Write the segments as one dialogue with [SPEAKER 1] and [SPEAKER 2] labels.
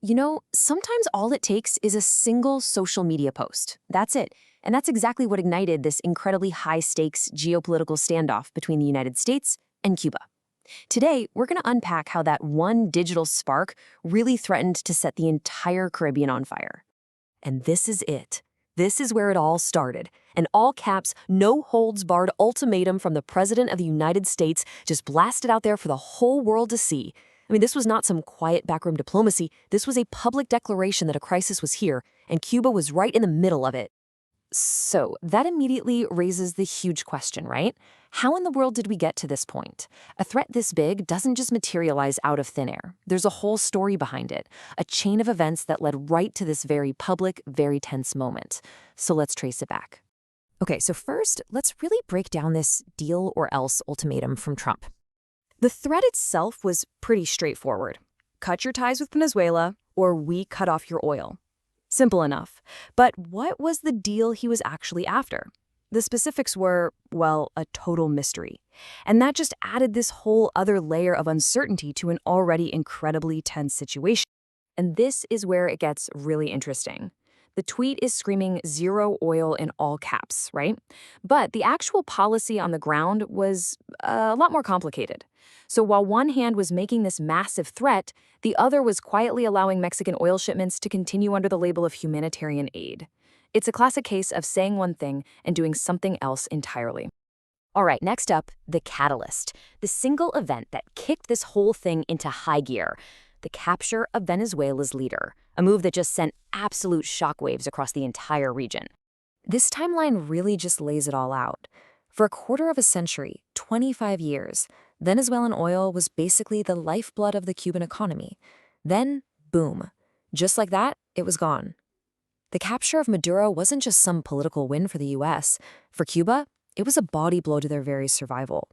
[SPEAKER 1] Sometimes all it takes is a single social media post. That's it. And that's exactly what ignited this incredibly high-stakes geopolitical standoff between the United States and Cuba. Today, we're going to unpack how that one digital spark really threatened to set the entire Caribbean on fire. And this is it. This is where it all started. An all-caps, no-holds-barred ultimatum from the President of the United States just blasted out there for the whole world to see. This was not some quiet backroom diplomacy. This was a public declaration that a crisis was here, and Cuba was right in the middle of it. So that immediately raises the huge question, right? How in the world did we get to this point? A threat this big doesn't just materialize out of thin air. There's a whole story behind it, a chain of events that led right to this very public, very tense moment. So let's trace it back. Okay, so first, let's really break down this deal or else ultimatum from Trump. The threat itself was pretty straightforward. Cut your ties with Venezuela, or we cut off your oil. Simple enough. But what was the deal he was actually after? The specifics were, well, a total mystery. And that just added this whole other layer of uncertainty to an already incredibly tense situation. And this is where it gets really interesting. The tweet is screaming zero oil in all caps, right? But the actual policy on the ground was a lot more complicated. So while one hand was making this massive threat, the other was quietly allowing Mexican oil shipments to continue under the label of humanitarian aid. It's a classic case of saying one thing and doing something else entirely. All right, next up, the catalyst, the single event that kicked this whole thing into high gear, the capture of Venezuela's leader, a move that just sent absolute shockwaves across the entire region. This timeline really just lays it all out. For a quarter of a century, 25 years, Venezuelan oil was basically the lifeblood of the Cuban economy. Then, boom. Just like that, it was gone. The capture of Maduro wasn't just some political win for the U.S. For Cuba, it was a body blow to their very survival.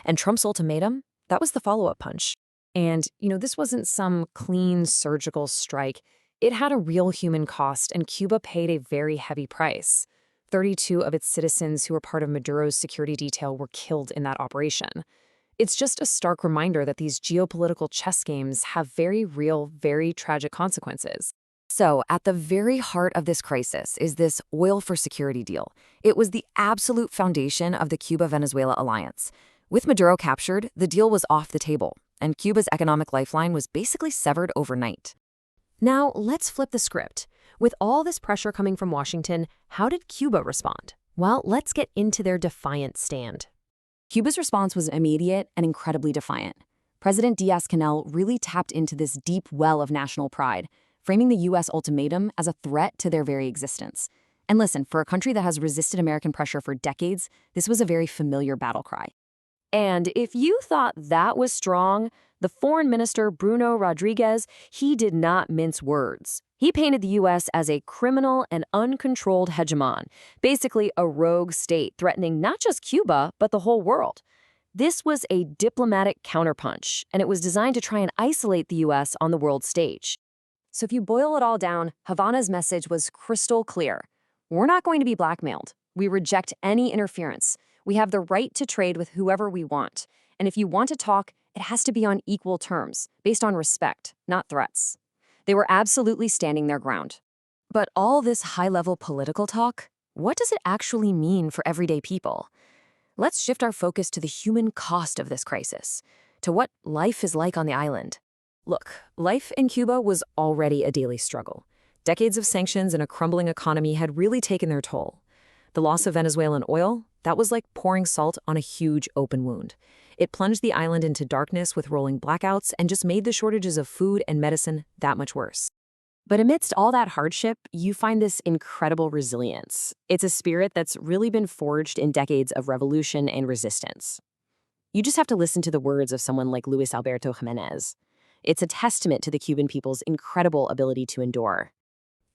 [SPEAKER 1] And Trump's ultimatum, that was the follow-up punch. And, this wasn't some clean surgical strike. It had a real human cost, and Cuba paid a very heavy price. 32 of its citizens who were part of Maduro's security detail were killed in that operation. It's just a stark reminder that these geopolitical chess games have very real, very tragic consequences. So, at the very heart of this crisis is this oil for security deal. It was the absolute foundation of the Cuba-Venezuela alliance. With Maduro captured, the deal was off the table, and Cuba's economic lifeline was basically severed overnight. Now, let's flip the script. With all this pressure coming from Washington, how did Cuba respond? Well, let's get into their defiant stand. Cuba's response was immediate and incredibly defiant. President Diaz-Canel really tapped into this deep well of national pride, framing the U.S. ultimatum as a threat to their very existence. And listen, for a country that has resisted American pressure for decades, this was a very familiar battle cry. And if you thought that was strong, the foreign minister, Bruno Rodriguez, he did not mince words. He painted the U.S. as a criminal and uncontrolled hegemon, basically a rogue state threatening not just Cuba, but the whole world. This was a diplomatic counterpunch, and it was designed to try and isolate the U.S. on the world stage. So if you boil it all down, Havana's message was crystal clear. We're not going to be blackmailed. We reject any interference. We have the right to trade with whoever we want. And if you want to talk, it has to be on equal terms, based on respect, not threats. They were absolutely standing their ground. But all this high-level political talk, what does it actually mean for everyday people? Let's shift our focus to the human cost of this crisis, to what life is like on the island. Look, life in Cuba was already a daily struggle. Decades of sanctions and a crumbling economy had really taken their toll. The loss of Venezuelan oil, that was like pouring salt on a huge open wound. It plunged the island into darkness with rolling blackouts and just made the shortages of food and medicine that much worse. But amidst all that hardship, you find this incredible resilience. It's a spirit that's really been forged in decades of revolution and resistance. You just have to listen to the words of someone like Luis Alberto Jimenez. It's a testament to the Cuban people's incredible ability to endure.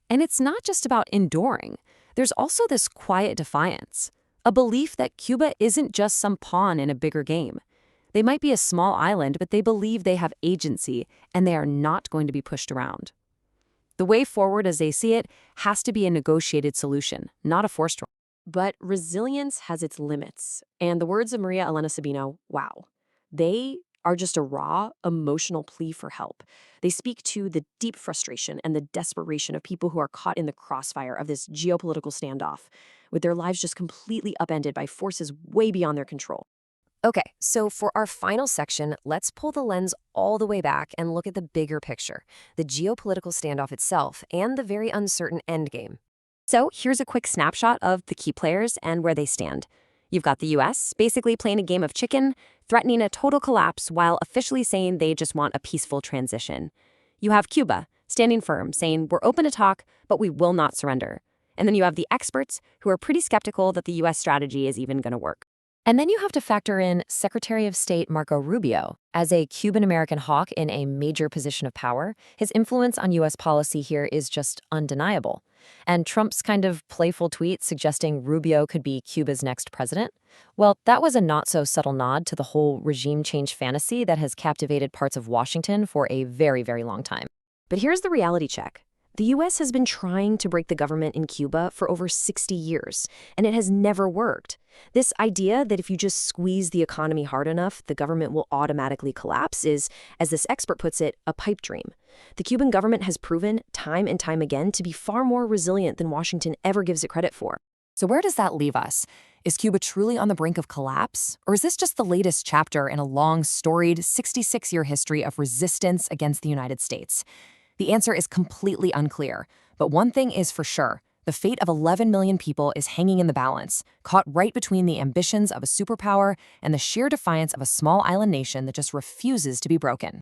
[SPEAKER 1] And it's not just about enduring. There's also this quiet defiance, a belief that Cuba isn't just some pawn in a bigger game. They might be a small island, but they believe they have agency, and they are not going to be pushed around. The way forward, as they see it, has to be a negotiated solution, not a forced one. But resilience has its limits, and the words of Maria Elena Sabino, wow, they are just a raw, emotional plea for help. They speak to the deep frustration and the desperation of people who are caught in the crossfire of this geopolitical standoff, with their lives just completely upended by forces way beyond their control. Okay, so for our final section, let's pull the lens all the way back and look at the bigger picture, the geopolitical standoff itself, and the very uncertain endgame. So here's a quick snapshot of the key players and where they stand. You've got the US basically playing a game of chicken, threatening a total collapse while officially saying they just want a peaceful transition. You have Cuba standing firm, saying we're open to talk, but we will not surrender. And then you have the experts who are pretty skeptical that the US strategy is even going to work. And then you have to factor in Secretary of State Marco Rubio. As a Cuban-American hawk in a major position of power, his influence on U.S. policy here is just undeniable. And Trump's kind of playful tweet suggesting Rubio could be Cuba's next president, well, that was a not-so-subtle nod to the whole regime change fantasy that has captivated parts of Washington for a very, very long time. But here's the reality check. The U.S. has been trying to break the government in Cuba for over 60 years, and it has never worked. This idea that if you just squeeze the economy hard enough, the government will automatically collapse is, as this expert puts it, a pipe dream. The Cuban government has proven time and time again to be far more resilient than Washington ever gives it credit for.
[SPEAKER 2] So where does that leave us? Is Cuba truly on the brink of collapse? Or is this just the latest chapter in a long, storied 66-year history of resistance against the United States? The answer is completely unclear, but one thing is for sure. The fate of 11 million people is hanging in the balance, caught right between the ambitions of a superpower and the sheer defiance of a small island nation that just refuses to be broken.